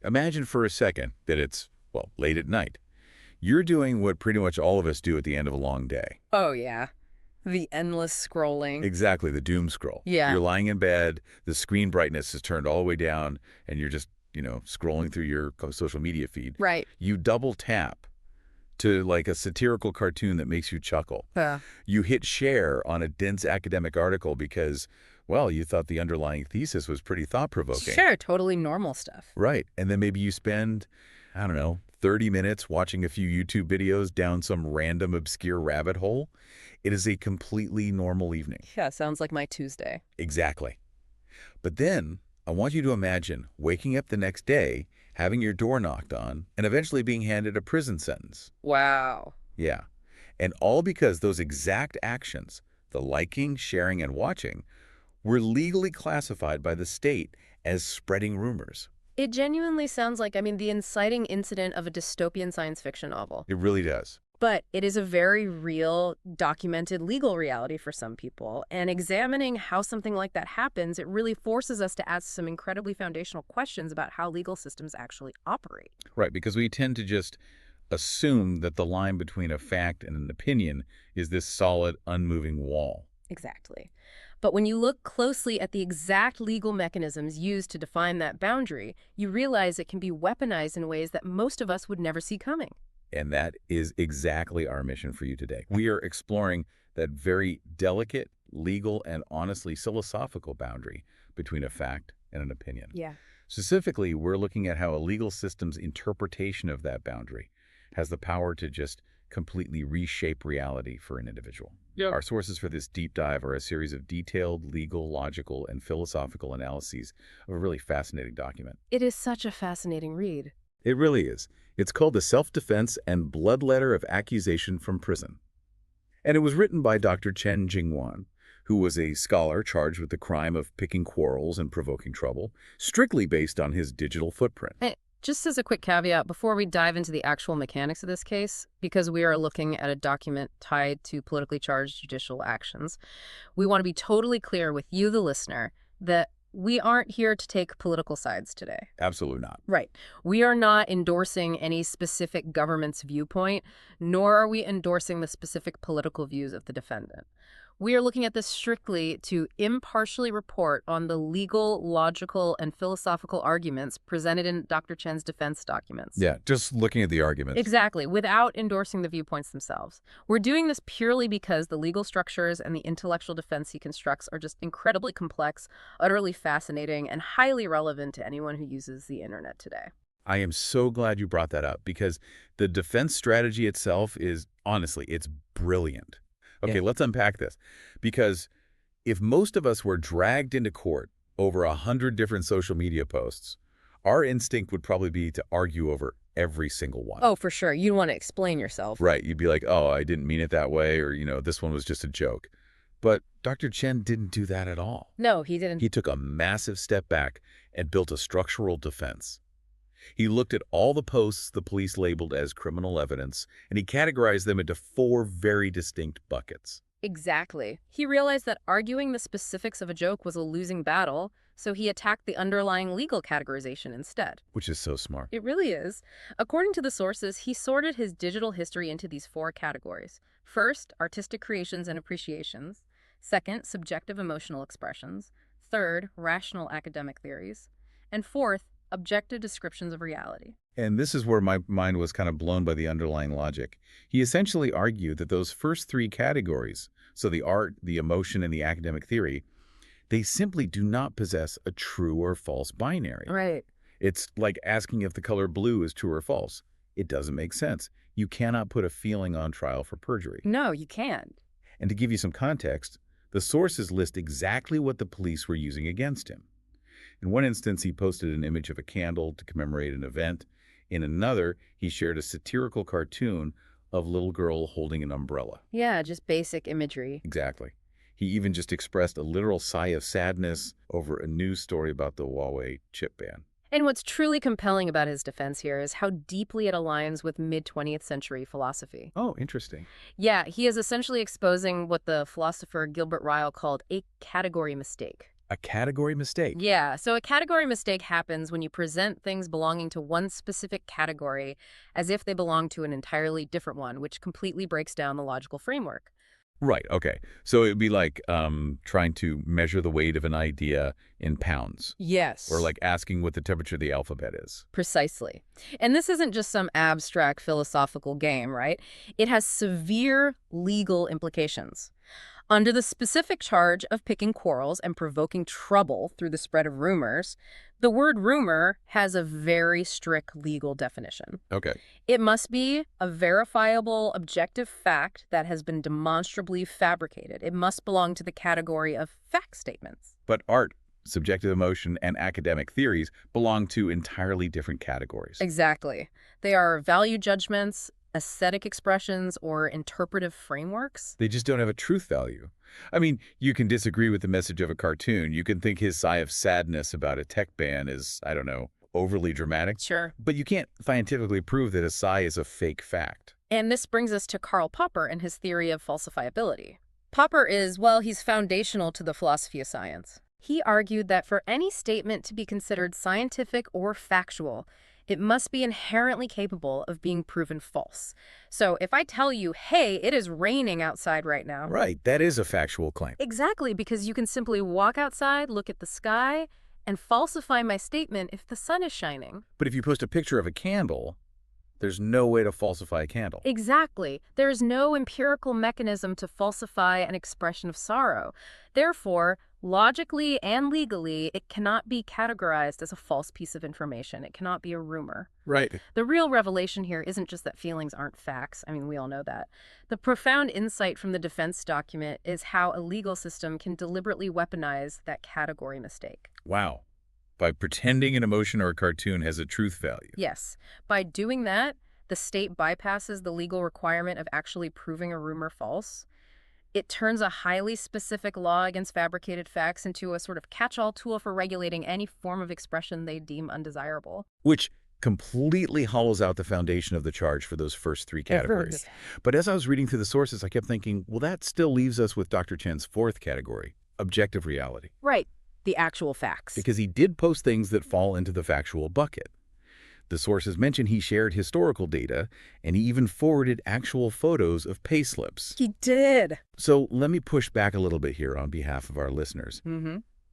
Imagine for a second that it's, well, late at night. You're doing what pretty much all of us do at the end of a long day. Oh, yeah. The endless scrolling. Exactly, the doom scroll. Yeah. You're lying in bed, the screen brightness is turned all the way down, and you're just, scrolling through your social media feed. Right. You double tap to like a satirical cartoon that makes you chuckle. Yeah. You hit share on a dense academic article because, well, you thought the underlying thesis was pretty thought-provoking. Sure, totally normal stuff. Right. And then maybe you spend, I don't know, 30 minutes watching a few YouTube videos down some random obscure rabbit hole. It is a completely normal evening. Yeah, sounds like my Tuesday. Exactly. But then I want you to imagine waking up the next day, having your door knocked on, and eventually being handed a prison sentence. Wow. Yeah. And all because those exact actions, the liking, sharing, and watching, were legally classified by the state as spreading rumors. It genuinely sounds like, the inciting incident of a dystopian science fiction novel. It really does. But it is a very real, documented legal reality for some people. And examining how something like that happens, it really forces us to ask some incredibly foundational questions about how legal systems actually operate. Right, because we tend to just assume that the line between a fact and an opinion is this solid, unmoving wall. Exactly. But when you look closely at the exact legal mechanisms used to define that boundary, you realize it can be weaponized in ways that most of us would never see coming. And that is exactly our mission for you today. We are exploring that very delicate, legal, and honestly philosophical boundary between a fact and an opinion. Yeah. Specifically, we're looking at how a legal system's interpretation of that boundary has the power to just completely reshape reality for an individual. Yep. Our sources for this deep dive are a series of detailed legal, logical, and philosophical analyses of a really fascinating document. It is such a fascinating read. It really is. It's called The Self-Defense and Blood Letter of Accusation from Prison. And it was written by Dr. Chen Jingyuan, who was a scholar charged with the crime of picking quarrels and provoking trouble, strictly based on his digital footprint. Just as a quick caveat, before we dive into the actual mechanics of this case, because we are looking at a document tied to politically charged judicial actions, we want to be totally clear with you, the listener, that we aren't here to take political sides today. Absolutely not. Right. We are not endorsing any specific government's viewpoint, nor are we endorsing the specific political views of the defendant. We are looking at this strictly to impartially report on the legal, logical, and philosophical arguments presented in Dr. Chen's defense documents. Yeah, just looking at the arguments. Exactly, without endorsing the viewpoints themselves. We're doing this purely because the legal structures and the intellectual defense he constructs are just incredibly complex, utterly fascinating, and highly relevant to anyone who uses the internet today. I am so glad you brought that up because the defense strategy itself is, honestly, it's brilliant. Okay, Yeah. Let's unpack this. Because if most of us were dragged into court over 100 different social media posts, our instinct would probably be to argue over every single one. Oh, for sure. You want to explain yourself. Right. You'd be like, oh, I didn't mean it that way, or, this one was just a joke. But Dr. Chen didn't do that at all. No, he didn't. He took a massive step back and built a structural defense. He looked at all the posts the police labeled as criminal evidence, and he categorized them into 4 very distinct buckets. Exactly. He realized that arguing the specifics of a joke was a losing battle, so he attacked the underlying legal categorization instead. Which is so smart. It really is. According to the sources, he sorted his digital history into these 4 categories. First, artistic creations and appreciations. Second, subjective emotional expressions. Third, rational academic theories. And fourth, objective descriptions of reality. And this is where my mind was kind of blown by the underlying logic. He essentially argued that those first 3 categories, so the art, the emotion, and the academic theory, they simply do not possess a true or false binary. Right. It's like asking if the color blue is true or false. It doesn't make sense. You cannot put a feeling on trial for perjury. No, you can't. And to give you some context, the sources list exactly what the police were using against him. In one instance, he posted an image of a candle to commemorate an event. In another, he shared a satirical cartoon of a little girl holding an umbrella. Yeah, just basic imagery. Exactly. He even just expressed a literal sigh of sadness over a news story about the Huawei chip ban. And what's truly compelling about his defense here is how deeply it aligns with mid-20th century philosophy. Oh, interesting. Yeah, he is essentially exposing what the philosopher Gilbert Ryle called a category mistake. A category mistake. Yeah, so a category mistake happens when you present things belonging to one specific category as if they belong to an entirely different one, which completely breaks down the logical framework. Right, okay. So it'd be like trying to measure the weight of an idea in pounds, or Yes. like asking what the temperature of the alphabet is. Precisely. And this isn't just some abstract philosophical game, right? It has severe legal implications. Under the specific charge of picking quarrels and provoking trouble through the spread of rumors, the word rumor has a very strict legal definition. Okay. It must be a verifiable, objective fact that has been demonstrably fabricated. It must belong to the category of fact statements. But art, subjective emotion, and academic theories belong to entirely different categories. Exactly. They are value judgments, aesthetic expressions, or interpretive frameworks. They just don't have a truth value. I mean, you can disagree with the message of a cartoon. You can think his sigh of sadness about a tech ban is, I don't know, overly dramatic. Sure. But you can't scientifically prove that a sigh is a fake fact. And this brings us to Karl Popper and his theory of falsifiability. Popper is, well, he's foundational to the philosophy of science. He argued that for any statement to be considered scientific or factual, it must be inherently capable of being proven false. So if I tell you, hey, it is raining outside right now. Right, that is a factual claim. Exactly, because you can simply walk outside, look at the sky, and falsify my statement if the sun is shining. But if you post a picture of a candle, there's no way to falsify a candle. Exactly. There is no empirical mechanism to falsify an expression of sorrow. Therefore, logically and legally, it cannot be categorized as a false piece of information. It cannot be a rumor. Right. The real revelation here isn't just that feelings aren't facts. I mean, we all know that. The profound insight from the defense document is how a legal system can deliberately weaponize that category mistake. Wow. By pretending an emotion or a cartoon has a truth value. Yes. By doing that, the state bypasses the legal requirement of actually proving a rumor false. It turns a highly specific law against fabricated facts into a sort of catch-all tool for regulating any form of expression they deem undesirable. Which completely hollows out the foundation of the charge for those first three categories. But as I was reading through the sources, I kept thinking, well, that still leaves us with Dr. Chen's fourth category, objective reality. Right. The actual facts. Because he did post things that fall into the factual bucket. The sources mention he shared historical data, and he even forwarded actual photos of pay slips. He did. So let me push back a little bit here on behalf of our listeners.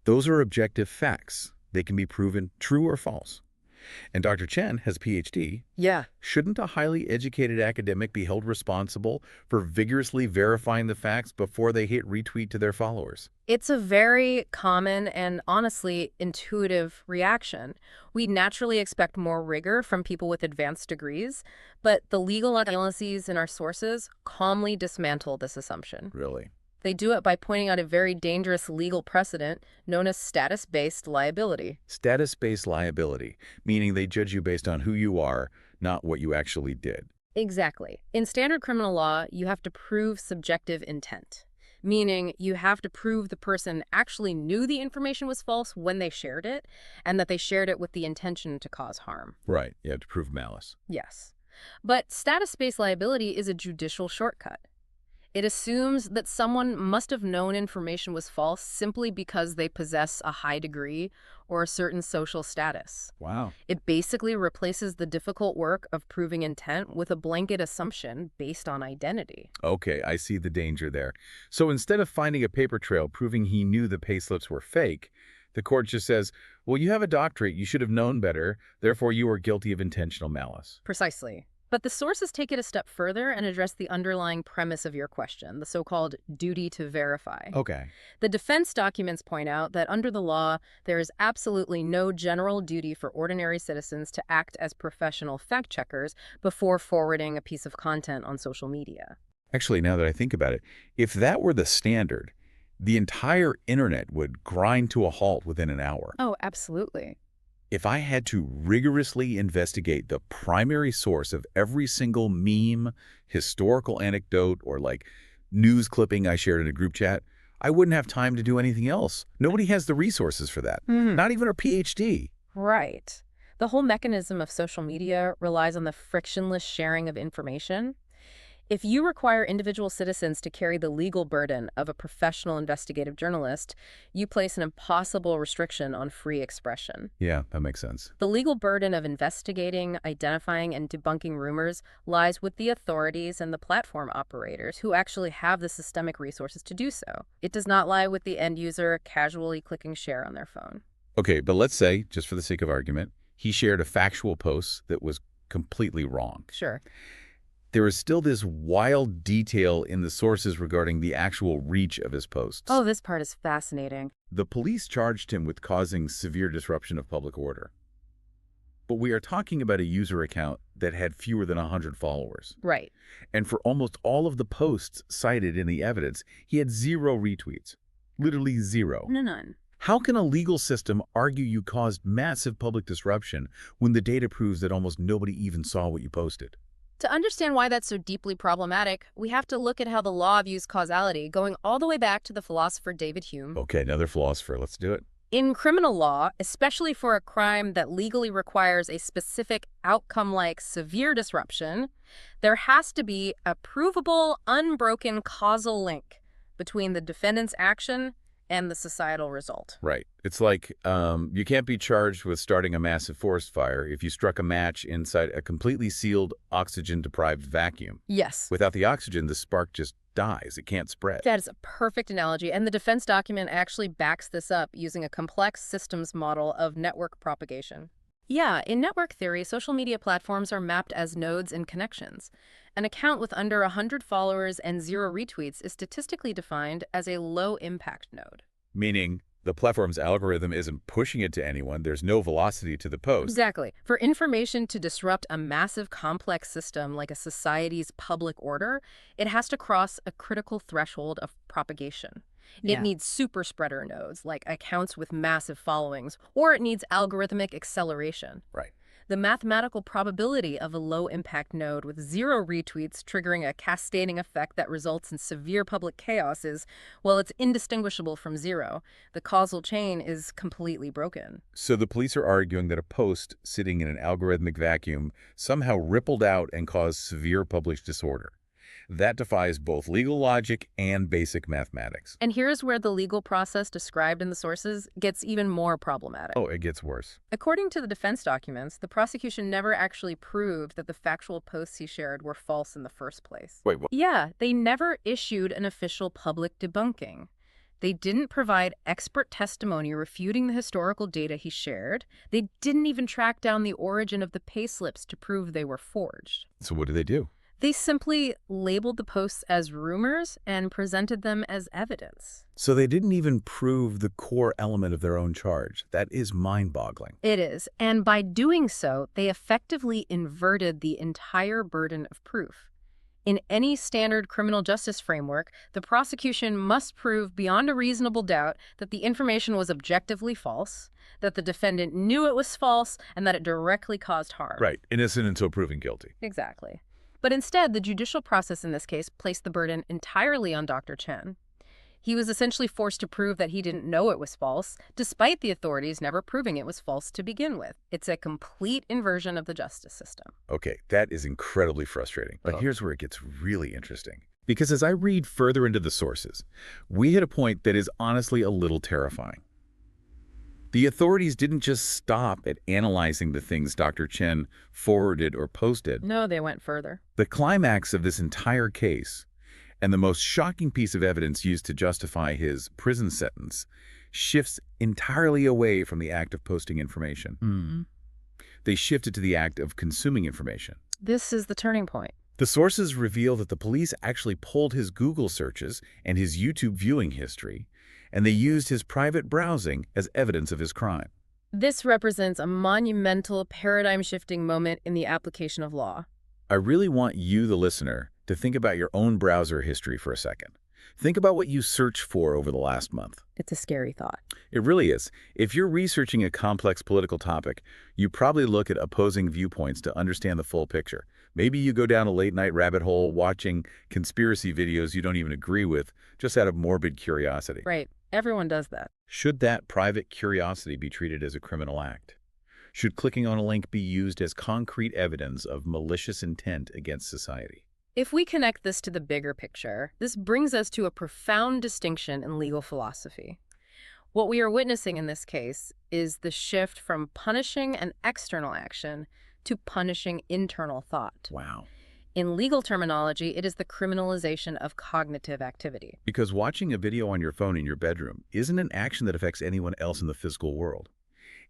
Those are objective facts. They can be proven true or false. And Dr. Chen has a PhD. Yeah. Shouldn't a highly educated academic be held responsible for vigorously verifying the facts before they hit retweet to their followers? It's a very common and honestly intuitive reaction. We naturally expect more rigor from people with advanced degrees, but the legal analyses in our sources calmly dismantle this assumption. Really? They do it by pointing out a very dangerous legal precedent known as status-based liability. Status-based liability, meaning they judge you based on who you are, not what you actually did. Exactly. In standard criminal law, you have to prove subjective intent, meaning you have to prove the person actually knew the information was false when they shared it, and that they shared it with the intention to cause harm. Right. You have to prove malice. Yes. But status-based liability is a judicial shortcut. It assumes that someone must have known information was false simply because they possess a high degree or a certain social status. Wow. It basically replaces the difficult work of proving intent with a blanket assumption based on identity. Okay, I see the danger there. So instead of finding a paper trail proving he knew the payslips were fake, the court just says, well, you have a doctorate, you should have known better, therefore you are guilty of intentional malice. Precisely. But the sources take it a step further and address the underlying premise of your question, the so-called duty to verify. Okay. The defense documents point out that under the law, there is absolutely no general duty for ordinary citizens to act as professional fact-checkers before forwarding a piece of content on social media. Actually, now that I think about it, if that were the standard, the entire internet would grind to a halt within an hour. Oh, absolutely. If I had to rigorously investigate the primary source of every single meme, historical anecdote, or like news clipping I shared in a group chat, I wouldn't have time to do anything else. Nobody has the resources for that, not even a PhD. Right. The whole mechanism of social media relies on the frictionless sharing of information. If you require individual citizens to carry the legal burden of a professional investigative journalist, you place an impossible restriction on free expression. Yeah, that makes sense. The legal burden of investigating, identifying, and debunking rumors lies with the authorities and the platform operators who actually have the systemic resources to do so. It does not lie with the end user casually clicking share on their phone. Okay, but let's say, just for the sake of argument, he shared a factual post that was completely wrong. Sure. There is still this wild detail in the sources regarding the actual reach of his posts. Oh, this part is fascinating. The police charged him with causing severe disruption of public order. But we are talking about a user account that had fewer than 100 followers. Right. And for almost all of the posts cited in the evidence, he had 0 retweets. Literally 0. None. How can a legal system argue you caused massive public disruption when the data proves that almost nobody even saw what you posted? To understand why that's so deeply problematic, we have to look at how the law views causality, going all the way back to the philosopher David Hume. Okay, another philosopher. Let's do it. In criminal law, especially for a crime that legally requires a specific outcome like severe disruption, there has to be a provable, unbroken causal link between the defendant's action and the societal result. Right. It's like you can't be charged with starting a massive forest fire if you struck a match inside a completely sealed, oxygen-deprived vacuum. Yes. Without the oxygen, the spark just dies. It can't spread. That is a perfect analogy, and the defense document actually backs this up using a complex systems model of network propagation. Yeah, in network theory, social media platforms are mapped as nodes and connections. An account with under 100 followers and 0 retweets is statistically defined as a low-impact node. Meaning the platform's algorithm isn't pushing it to anyone. There's no velocity to the post. Exactly. For information to disrupt a massive, complex system like a society's public order, it has to cross a critical threshold of propagation. It needs super spreader nodes, like accounts with massive followings, or it needs algorithmic acceleration. Right. The mathematical probability of a low-impact node with 0 retweets triggering a cascading effect that results in severe public chaos is, well, it's indistinguishable from 0. The causal chain is completely broken. So the police are arguing that a post sitting in an algorithmic vacuum somehow rippled out and caused severe public disorder. That defies both legal logic and basic mathematics. And here's where the legal process described in the sources gets even more problematic. Oh, it gets worse. According to the defense documents, the prosecution never actually proved that the factual posts he shared were false in the first place. Wait, what? Yeah, they never issued an official public debunking. They didn't provide expert testimony refuting the historical data he shared. They didn't even track down the origin of the payslips to prove they were forged. So what do they do? They simply labeled the posts as rumors and presented them as evidence. So they didn't even prove the core element of their own charge. That is mind-boggling. It is. And by doing so, they effectively inverted the entire burden of proof. In any standard criminal justice framework, the prosecution must prove beyond a reasonable doubt that the information was objectively false, that the defendant knew it was false, and that it directly caused harm. Right. Innocent until proven guilty. Exactly. But instead, the judicial process in this case placed the burden entirely on Dr. Chen. He was essentially forced to prove that he didn't know it was false, despite the authorities never proving it was false to begin with. It's a complete inversion of the justice system. Okay, that is incredibly frustrating. But here's where it gets really interesting. Because as I read further into the sources, we hit a point that is honestly a little terrifying. The authorities didn't just stop at analyzing the things Dr. Chen forwarded or posted. No, they went further. The climax of this entire case, and the most shocking piece of evidence used to justify his prison sentence, shifts entirely away from the act of posting information. They shifted to the act of consuming information. This is the turning point. The sources reveal that the police actually pulled his Google searches and his YouTube viewing history, and they used his private browsing as evidence of his crime. This represents a monumental paradigm-shifting moment in the application of law. I really want you, the listener, to think about your own browser history for a second. Think about what you searched for over the last month. It's a scary thought. It really is. If you're researching a complex political topic, you probably look at opposing viewpoints to understand the full picture. Maybe you go down a late-night rabbit hole watching conspiracy videos you don't even agree with, just out of morbid curiosity. Right. Everyone does that. Should that private curiosity be treated as a criminal act? Should clicking on a link be used as concrete evidence of malicious intent against society? If we connect this to the bigger picture, this brings us to a profound distinction in legal philosophy. What we are witnessing in this case is the shift from punishing an external action to punishing internal thought. Wow. In legal terminology, it is the criminalization of cognitive activity. Because watching a video on your phone in your bedroom isn't an action that affects anyone else in the physical world.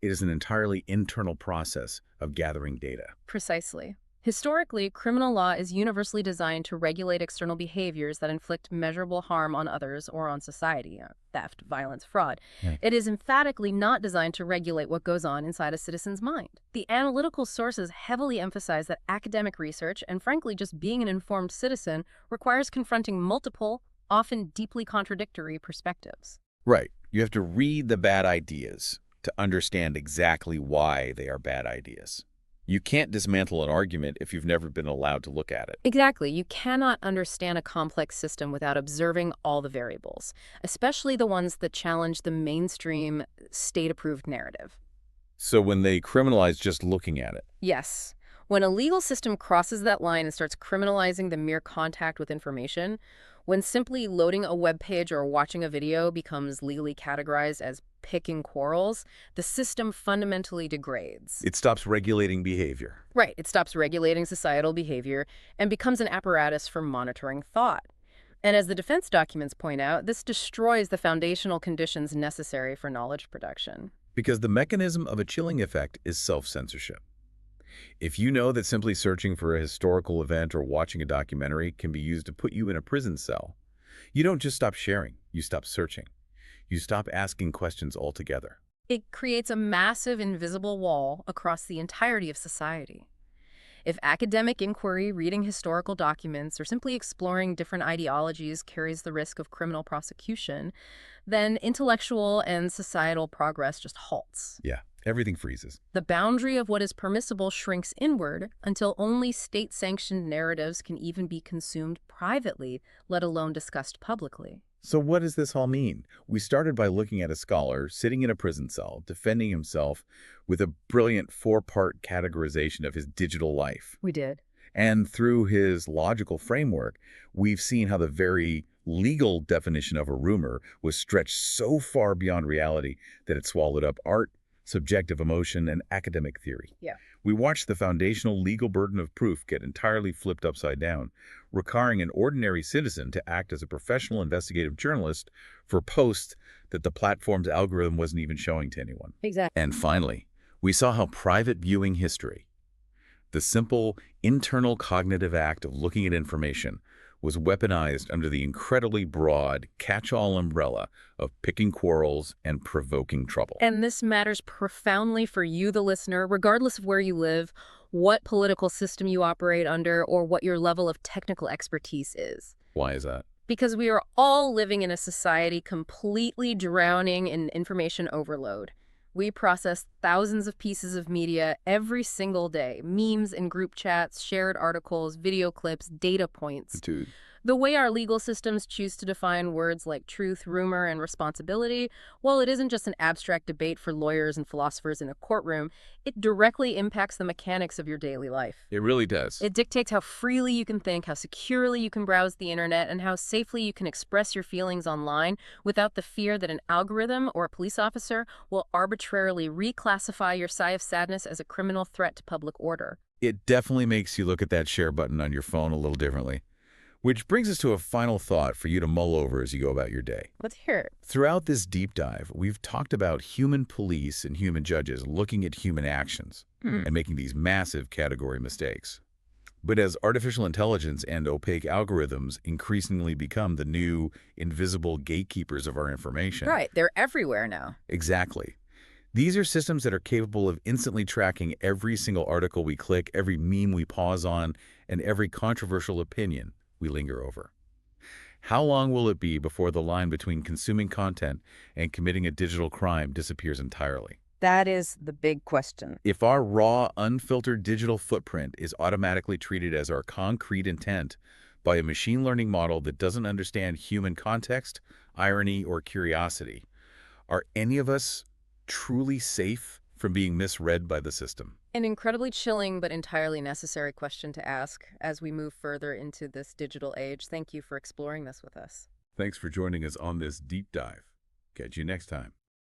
It is an entirely internal process of gathering data. Precisely. Historically, criminal law is universally designed to regulate external behaviors that inflict measurable harm on others or on society, theft, violence, fraud. Yeah. It is emphatically not designed to regulate what goes on inside a citizen's mind. The analytical sources heavily emphasize that academic research, and frankly just being an informed citizen, requires confronting multiple, often deeply contradictory perspectives. Right. You have to read the bad ideas to understand exactly why they are bad ideas. You can't dismantle an argument if you've never been allowed to look at it. Exactly. You cannot understand a complex system without observing all the variables, especially the ones that challenge the mainstream state-approved narrative. So when they criminalize just looking at it. Yes. When a legal system crosses that line and starts criminalizing the mere contact with information, when simply loading a web page or watching a video becomes legally categorized as picking quarrels, the system fundamentally degrades. It stops regulating behavior. Right. It stops regulating societal behavior and becomes an apparatus for monitoring thought. And as the defense documents point out, this destroys the foundational conditions necessary for knowledge production. Because the mechanism of a chilling effect is self-censorship. If you know that simply searching for a historical event or watching a documentary can be used to put you in a prison cell, you don't just stop sharing, you stop searching. You stop asking questions altogether. It creates a massive invisible wall across the entirety of society. If academic inquiry, reading historical documents, or simply exploring different ideologies carries the risk of criminal prosecution, then intellectual and societal progress just halts. Yeah, everything freezes. The boundary of what is permissible shrinks inward until only state-sanctioned narratives can even be consumed privately, let alone discussed publicly. So what does this all mean? We started by looking at a scholar sitting in a prison cell, defending himself with a brilliant 4-part categorization of his digital life. We did. And through his logical framework, we've seen how the very legal definition of a rumor was stretched so far beyond reality that it swallowed up art, subjective emotion, and academic theory. Yeah. We watched the foundational legal burden of proof get entirely flipped upside down, requiring an ordinary citizen to act as a professional investigative journalist for posts that the platform's algorithm wasn't even showing to anyone. Exactly. And finally, we saw how private viewing history, the simple internal cognitive act of looking at information, was weaponized under the incredibly broad catch-all umbrella of picking quarrels and provoking trouble. And this matters profoundly for you, the listener, regardless of where you live, what political system you operate under, or what your level of technical expertise is. Why is that? Because we are all living in a society completely drowning in information overload. We process thousands of pieces of media every single day, memes in group chats, shared articles, video clips, data points. Dude. The way our legal systems choose to define words like truth, rumor, and responsibility, well, it isn't just an abstract debate for lawyers and philosophers in a courtroom. It directly impacts the mechanics of your daily life. It really does. It dictates how freely you can think, how securely you can browse the internet, and how safely you can express your feelings online without the fear that an algorithm or a police officer will arbitrarily reclassify your sigh of sadness as a criminal threat to public order. It definitely makes you look at that share button on your phone a little differently. Which brings us to a final thought for you to mull over as you go about your day. Let's hear it. Throughout this deep dive, we've talked about human police and human judges looking at human actions and making these massive category mistakes. But as artificial intelligence and opaque algorithms increasingly become the new invisible gatekeepers of our information. Right, they're everywhere now. Exactly. These are systems that are capable of instantly tracking every single article we click, every meme we pause on, and every controversial opinion we linger over. How long will it be before the line between consuming content and committing a digital crime disappears entirely? That is the big question. If our raw, unfiltered digital footprint is automatically treated as our concrete intent by a machine learning model that doesn't understand human context, irony, or curiosity, are any of us truly safe from being misread by the system? An incredibly chilling but entirely necessary question to ask as we move further into this digital age. Thank you for exploring this with us. Thanks for joining us on this deep dive. Catch you next time.